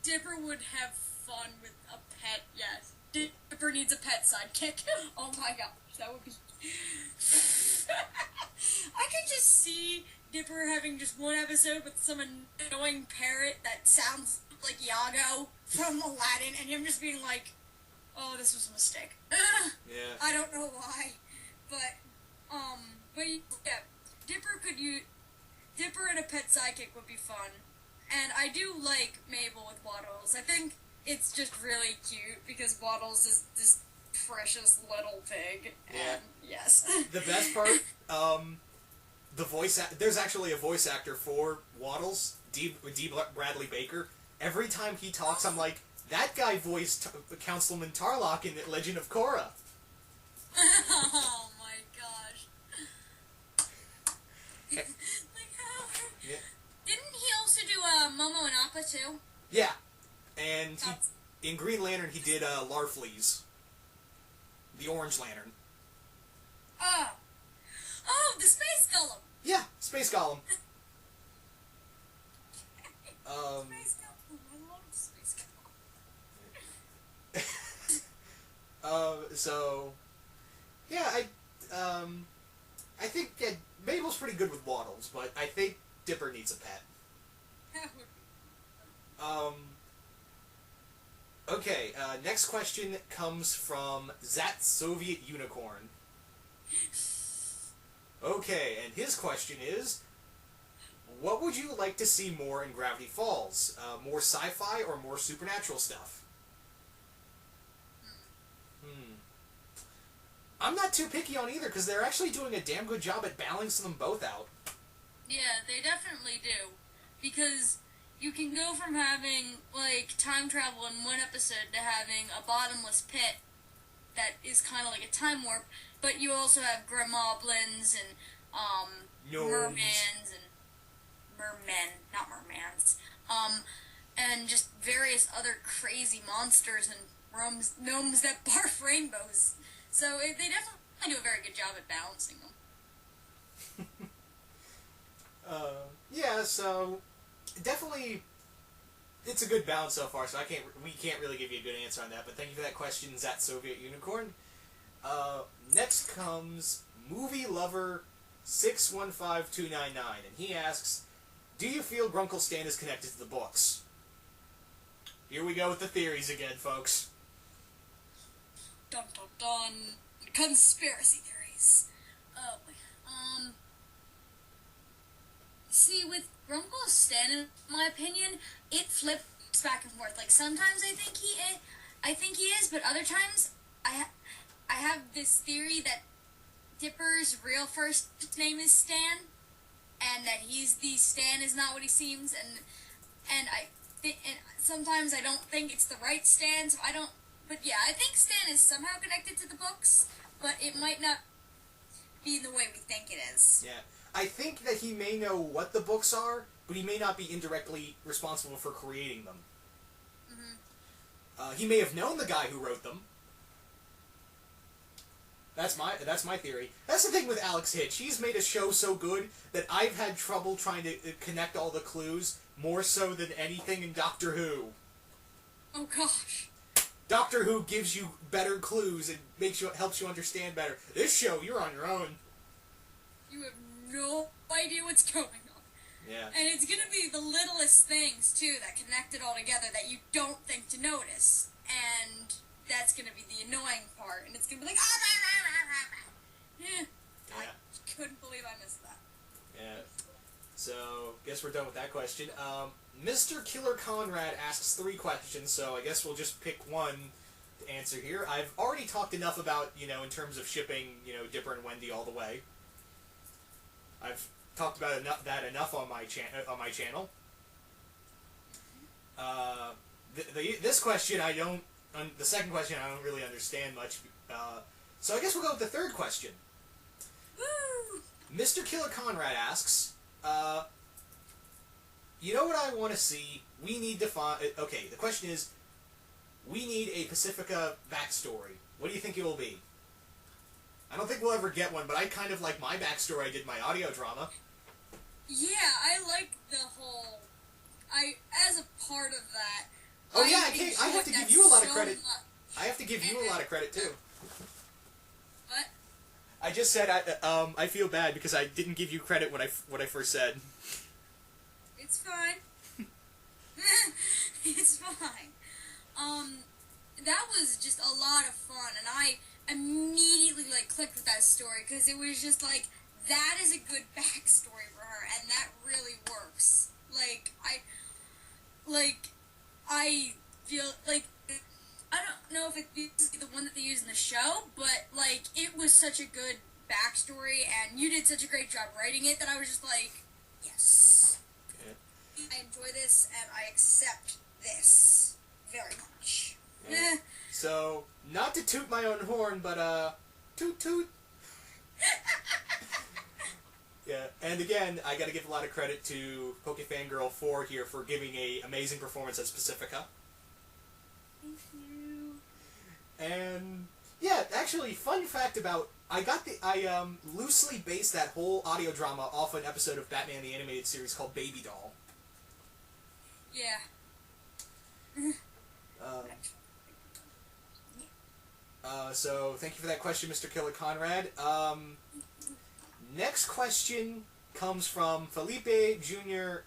Dipper would have fun with a pet, yes. Dipper needs a pet sidekick. Oh my gosh, that would be... I could just see Dipper having just one episode with some annoying parrot that sounds like Iago from Aladdin, and him just being like, oh, this was a mistake. Yeah. I don't know why, but yeah, Dipper and a pet sidekick would be fun. And I do like Mabel with Waddles. I think it's just really cute because Waddles is this precious little pig. Yeah. And yes. The best part, there's actually a voice actor for Waddles, D. Bradley Baker. Every time he talks, I'm like, that guy voiced Councilman Tarlock in Legend of Korra. Oh my gosh. Like how? Yeah. Didn't he also do Momo and Appa too? Yeah. And in Green Lantern, he did Larfleeze. The Orange Lantern. Oh, the Space Golem! Yeah, Space Golem. Space Golem. I love Space Golem. So, yeah, I think that Mabel's pretty good with Waddles, but I think Dipper needs a pet. Okay, next question comes from Zat Soviet Unicorn. Okay, and his question is, what would you like to see more in Gravity Falls? More sci-fi or more supernatural stuff? I'm not too picky on either, because they're actually doing a damn good job at balancing them both out. Yeah, they definitely do. Because you can go from having, like, time travel in one episode to having a bottomless pit that is kind of like a time warp, but you also have grimoblins and, mermans and... mermen, not mermans. And just various other crazy monsters and gnomes that barf rainbows. So they definitely do a very good job at balancing them. Yeah, so definitely it's a good balance so far, so we can't really give you a good answer on that, but thank you for that question, Zat Soviet Unicorn. Next comes Movie Lover 615299, and he asks, do you feel Grunkle Stan is connected to the books? Here we go with the theories again, folks. Dun dun dun. Conspiracy theories. Oh, see, with Grunkle Stan, in my opinion, it flips back and forth. Like, sometimes I think he is, but other times, I have this theory that Dipper's real first name is Stan, and that Stan is not what he seems, and sometimes I don't think it's the right Stan, so I don't. But yeah, I think Stan is somehow connected to the books, but it might not be the way we think it is. Yeah. I think that he may know what the books are, but he may not be indirectly responsible for creating them. He may have known the guy who wrote them. That's my theory. That's the thing with Alex Hitch. He's made a show so good that I've had trouble trying to connect all the clues, more so than anything in Doctor Who. Oh gosh. Doctor Who gives you better clues and helps you understand better. This show, you're on your own. You have no idea what's going on. Yeah. And it's gonna be the littlest things, too, that connect it all together that you don't think to notice. And that's gonna be the annoying part. And it's gonna be like, yeah. I couldn't believe I missed that. Yeah. So, guess we're done with that question. Mr. Killer Conrad asks 3 questions, so I guess we'll just pick one to answer here. I've already talked enough about, in terms of shipping, Dipper and Wendy all the way. I've talked about enough on my channel. This question the second question I don't really understand much. So I guess we'll go with the third question. Woo! Mr. Killer Conrad asks, you know what I want to see? We need to find... Okay, the question is, we need a Pacifica backstory. What do you think it will be? I don't think we'll ever get one, but I kind of like my backstory I did in my audio drama. Yeah, I like the whole... as a part of that, Oh yeah, I have to give you a lot of credit. I have to give you a lot of credit too. What? I just said I feel bad because I didn't give you credit when I first said. It's fine. It's fine. That was just a lot of fun, and I immediately clicked with that story because it was just that is a good backstory for her, and that really works. I feel I don't know if it's the one that they use in the show, but it was such a good backstory, and you did such a great job writing it that I was just yes. Yeah. I enjoy this, and I accept this very much. Yeah. So, not to toot my own horn, but toot toot. Yeah, and again, I gotta give a lot of credit to PokeFangirl 4 here for giving a amazing performance as Pacifica. Thank you. And yeah, actually, fun fact about I loosely based that whole audio drama off an episode of Batman the Animated Series called Baby Doll. Yeah. So thank you for that question, Mr. Killer Conrad. Next question comes from Felipe Jr.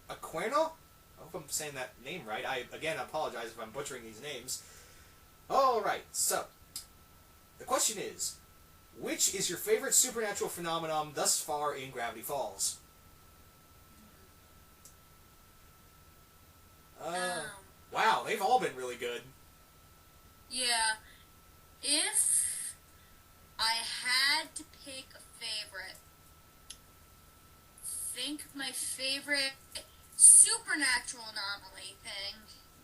Aquino. I hope I'm saying that name right. I apologize if I'm butchering these names. Alright, so the question is, which is your favorite supernatural phenomenon thus far in Gravity Falls? Wow, they've all been really good. Yeah. If I had to pick a favorite, think my favorite supernatural anomaly thing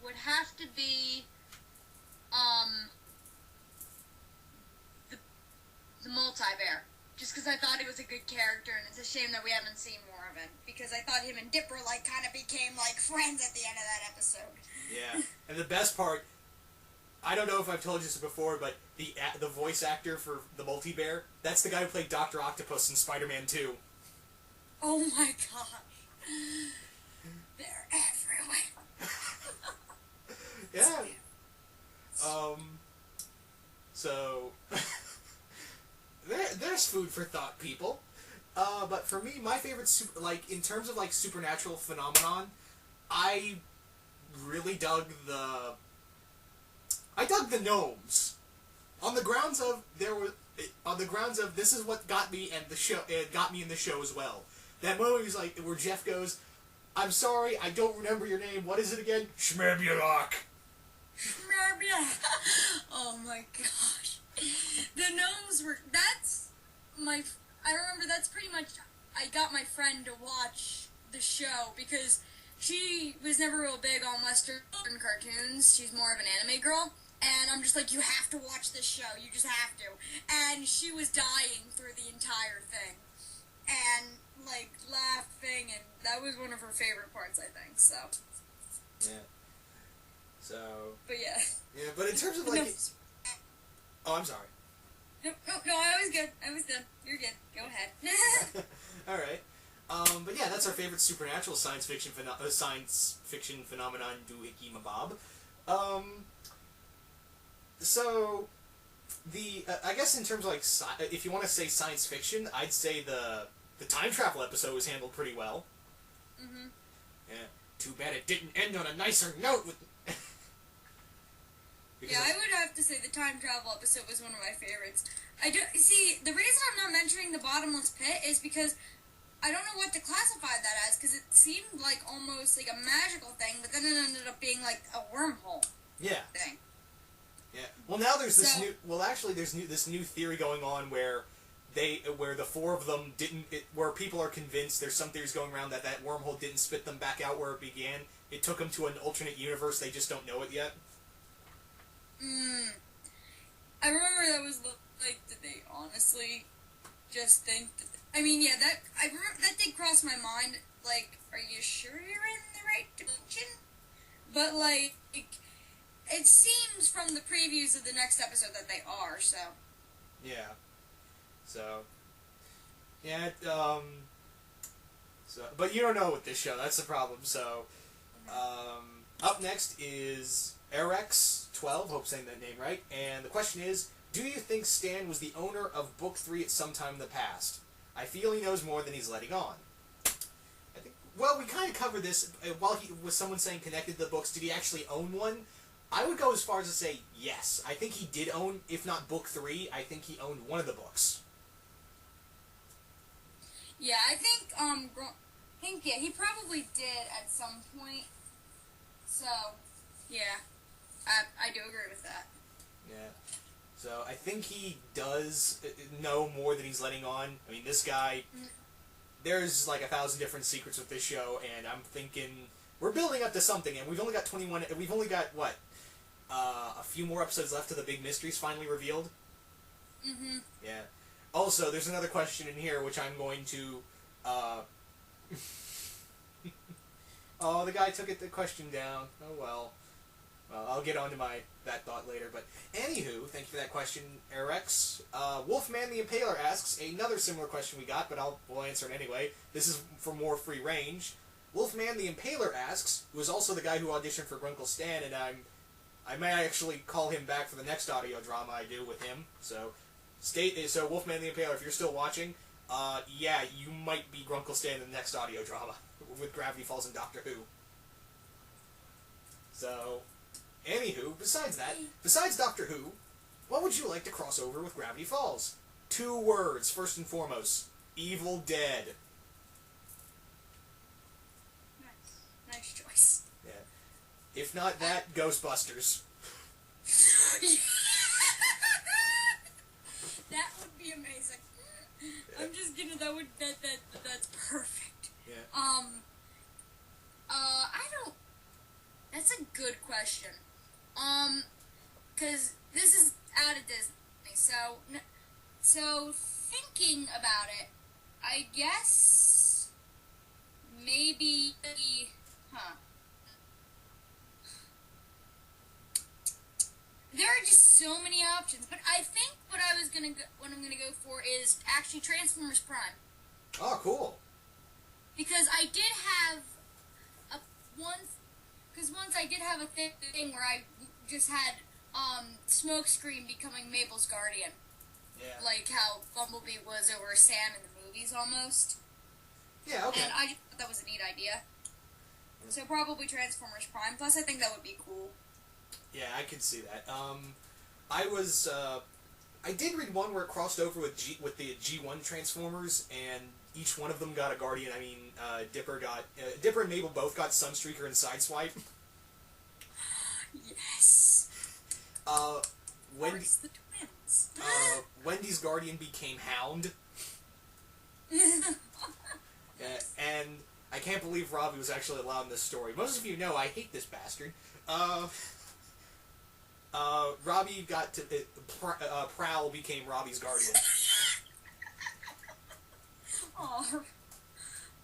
would have to be the multi-bear. Just because I thought he was a good character, and it's a shame that we haven't seen more of him. Because I thought him and Dipper kind of became friends at the end of that episode. Yeah, and the best part, I don't know if I've told you this before, but the voice actor for the multi-bear, that's the guy who played Dr. Octopus in Spider-Man 2. Oh my gosh. They're everywhere. Yeah. So, there's food for thought, people. But for me, my favorite, in terms of, supernatural phenomenon, I really dug the gnomes. On the grounds of this is what got me and the show, it got me in the show as well. That moment was where Jeff goes, "I'm sorry, I don't remember your name. What is it again?" Schmerbulok. Schmerbulok. Oh my gosh. The gnomes were, I remember that's pretty much, I got my friend to watch the show because she was never real big on Western cartoons. She's more of an anime girl. And I'm just you have to watch this show. You just have to. And she was dying through the entire thing. And, laughing, and that was one of her favorite parts, I think, so. Yeah. So. But yeah. Yeah, but in terms of, Oh, I'm sorry. No, I was good. You're good. Go ahead. Alright. But yeah, that's our favorite supernatural science fiction phenomenon, Doohickey Mabob. So, I guess in terms of, if you want to say science fiction, I'd say the time travel episode was handled pretty well. Mm-hmm. Yeah. Too bad it didn't end on a nicer note with... Yeah, I would have to say the time travel episode was one of my favorites. See, the reason I'm not mentioning the bottomless pit is because I don't know what to classify that as, because it seemed almost a magical thing, but then it ended up being a wormhole. Yeah. Thing. Yeah. Well, now there's this new. Well, actually, there's this new theory going on where the four of them where people are convinced there's some theories going around that wormhole didn't spit them back out where it began. It took them to an alternate universe. They just don't know it yet. I remember that was did they honestly just think? I mean, yeah, I remember that did cross my mind. Are you sure you're in the right direction? But it seems from the previews of the next episode that they are, so. Yeah. So. Yeah, but you don't know with this show, that's the problem, so. Up next is Erex12, hope I'm saying that name right, and the question is, do you think Stan was the owner of Book 3 at some time in the past? I feel he knows more than he's letting on. I think, well, we kind of covered this while he was someone saying connected to the books. Did he actually own one? I would go as far as to say yes. I think he did own, if not Book 3, I think he owned one of the books. Yeah, I think, he probably did at some point. So, yeah, I do agree with that. Yeah. So, I think he does know more than he's letting on. I mean, this guy, there's like 1,000 different secrets with this show, and I'm thinking, we're building up to something, and we've only got what? A few more episodes left till the big mystery's finally revealed? Mm-hmm. Yeah. Also, there's another question in here which I'm going to, oh, the guy took the question down. Oh, well. Well, I'll get onto that thought later. But, anywho, thank you for that question, Erex. Wolfman the Impaler asks another similar question we got, but we'll answer it anyway. This is for more free range. Wolfman the Impaler asks, who is also the guy who auditioned for Grunkle Stan, and I may actually call him back for the next audio drama I do with him. So Wolfman the Impaler, if you're still watching, yeah, you might be Grunkle Stan in the next audio drama with Gravity Falls and Doctor Who. So, anywho, besides Doctor Who, what would you like to cross over with Gravity Falls? 2 words, first and foremost. Evil Dead. Nice choice. Yeah. If not that, Ghostbusters. That would be amazing. Yeah. I'm just gonna. That's perfect. Yeah. I don't. That's a good question. Cause this is out of Disney, so thinking about it, I guess maybe, There are just so many options, but I think what I'm gonna go for is actually Transformers Prime. Oh, cool. Because I did have once I did have a thing where I just had Smokescreen becoming Mabel's guardian. Yeah. Like how Bumblebee was over Sam in the movies almost. Yeah, okay. And I just thought that was a neat idea. So probably Transformers Prime. Plus I think that would be cool. Yeah, I could see that. I did read one where it crossed over with the G1 Transformers, and each one of them got a Guardian. I mean, Dipper and Mabel both got Sunstreaker and Sideswipe. Yes. The twins. Wendy's Guardian became Hound. And I can't believe Robbie was actually allowed in this story. Most of you know I hate this bastard. Robbie got to... Prowl became Robbie's guardian. Oh,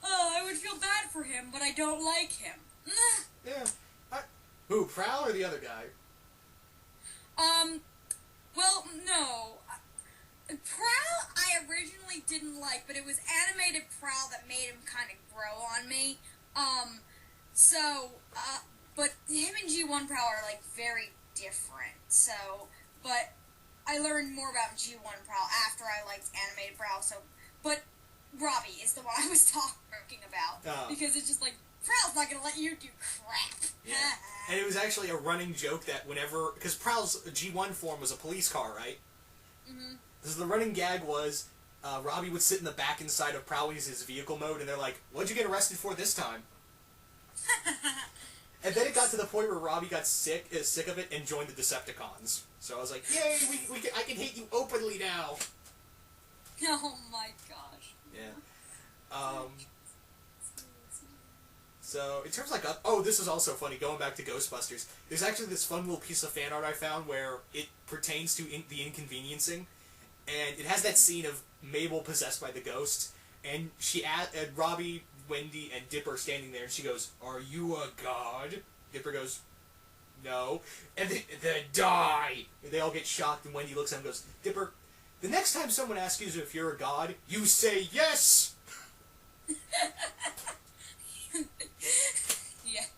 I would feel bad for him, but I don't like him. Yeah. Who, Prowl or the other guy? Well, no. Prowl I originally didn't like, but it was animated Prowl that made him kind of grow on me. But him and G1 Prowl are, like, very different, but I learned more about G1 Prowl after I liked animated Prowl, but Robbie is the one I was talking about, because it's just like, Prowl's not gonna let you do crap. Yeah. And it was actually a running joke that whenever, because Prowl's G1 form was a police car, right? Mm-hmm. So the running gag was, Robbie would sit in the back inside of Prowl, his vehicle mode, and they're like, what'd you get arrested for this time? And then it got to the point where Robbie got sick of it and joined the Decepticons. So I was like, yay, I can hate you openly now. Oh my gosh. Yeah. So, in terms of like, this is also funny, going back to Ghostbusters, there's actually this fun little piece of fan art I found where it pertains to the inconveniencing, and it has that scene of Mabel possessed by the ghost, and Robbie, Wendy, and Dipper standing there, and she goes, "Are you a god?" Dipper goes, "No." And then die! And they all get shocked, and Wendy looks at him and goes, "Dipper, the next time someone asks you if you're a god, you say yes!"